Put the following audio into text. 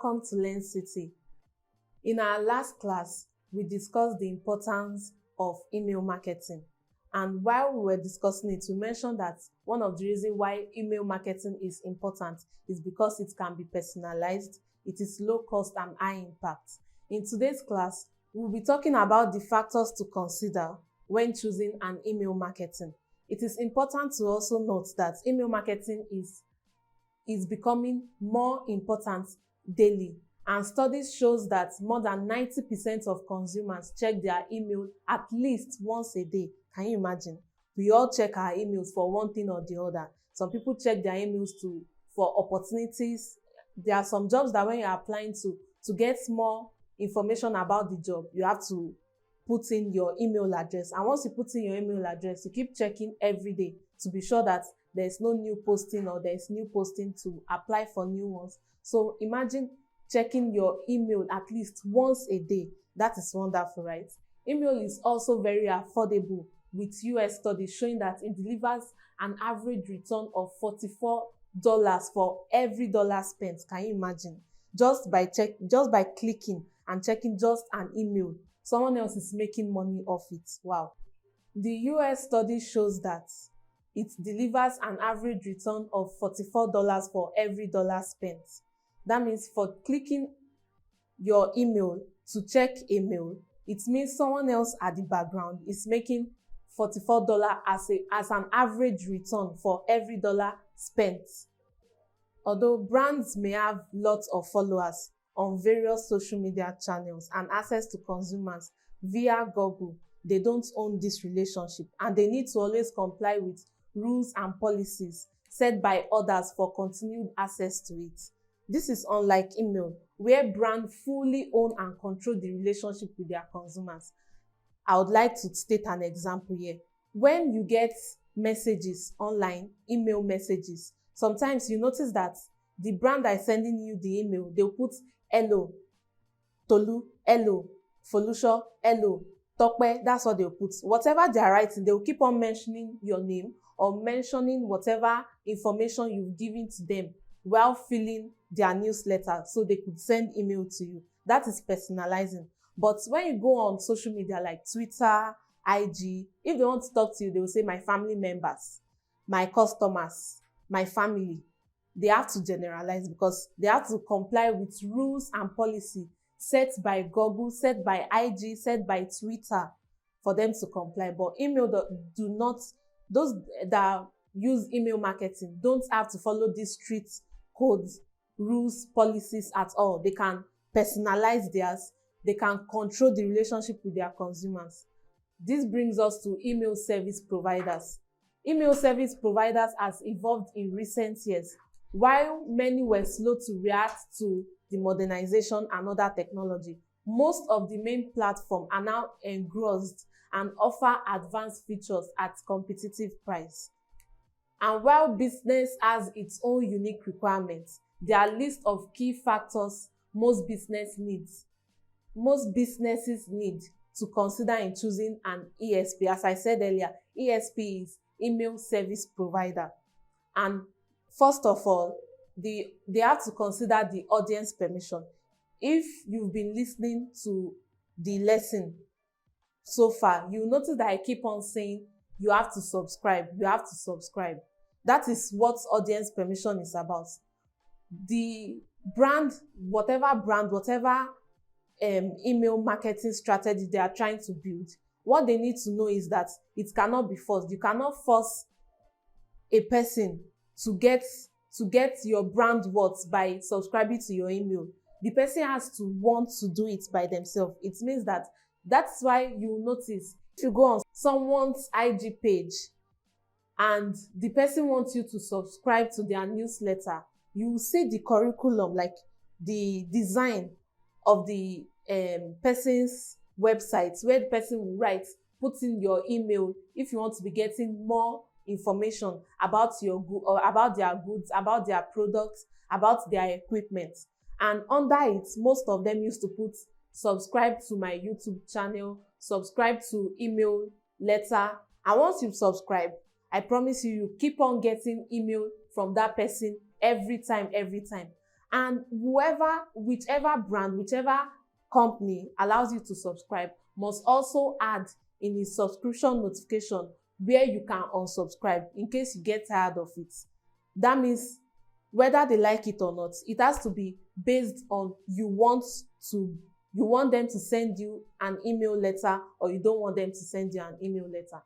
welcome to LearnCity. In our last class, we discussed the importance of email marketing. And while we were discussing it, we mentioned that one of the reasons why email marketing is important is because it can be personalized, it is low cost and high impact. In today's class, we'll be talking about the factors to consider when choosing an email marketing. It is important to also note that email marketing is becoming more important daily, and studies shows that more than 90% of consumers check their email at least once a day. Can you imagine? We all check our emails for one thing or the other. Some people check their emails for opportunities. There are some jobs that when you're applying to get more information about the job, you have to put in your email address. And once you put in your email address, you keep checking every day to be sure that there's no new posting or there's new posting to apply for new ones. So imagine checking your email at least once a day. That is wonderful, right? Email is also very affordable, with US studies showing that it delivers an average return of $44 for every dollar spent. Can you imagine? Just by clicking and checking just an email, someone else is making money off it. Wow. The US study shows that it delivers an average return of $44 for every dollar spent. That means for clicking your email to check a mail, it means someone else at the background is making $44 as an average return for every dollar spent. Although brands may have lots of followers on various social media channels and access to consumers via Google, they don't own this relationship, and they need to always comply with rules and policies set by others for continued access to it. This is unlike email, where brands fully own and control the relationship with their consumers. I would like to state an example here. When you get messages online, email messages, sometimes you notice that the brand that is sending you the email, they'll put hello, Tolu, hello, Folusho, hello, Tokwe. That's what they'll put. Whatever they're writing, they'll keep on mentioning your name or mentioning whatever information you've given to them while filling their newsletter so they could send email to you. That is personalizing. But when you go on social media like Twitter, IG, if they want to talk to you, they will say my family members, my customers, my family. They have to generalize because they have to comply with rules and policy set by Google, set by IG, set by Twitter for them to comply. But those that use email marketing don't have to follow these strict codes, rules, policies at all. They can personalize theirs. They can control the relationship with their consumers. This brings us to email service providers. Email service providers has evolved in recent years. While many were slow to react to the modernization and other technology, most of the main platforms are now engrossed and offer advanced features at competitive price. And while business has its own unique requirements, there are a list of key factors most businesses need to consider in choosing an ESP. As I said earlier, ESP is email service provider. And first of all, they have to consider the audience permission. If you've been listening to the lesson so far, you notice that I keep on saying you have to subscribe, you have to subscribe. That is what audience permission is about. The brand, whatever email marketing strategy they are trying to build, what they need to know is that it cannot be forced. You cannot force a person to get your brand worth by subscribing to your email. The person has to want to do it by themselves. It means that's why you notice if you go on someone's IG page and the person wants you to subscribe to their newsletter, you will see the curriculum, like the design of the person's website, where the person will write, put in your email if you want to be getting more information about your good or about their goods, about their products, about their equipment. And under it, most of them used to put subscribe to my YouTube channel, subscribe to email letter. And once you subscribe, I promise you, you keep on getting email from that person every time. And whichever brand, whichever company allows you to subscribe must also add in its subscription notification where you can unsubscribe in case you get tired of it. That means whether they like it or not, it has to be based on you want them to send you an email letter, or you don't want them to send you an email letter.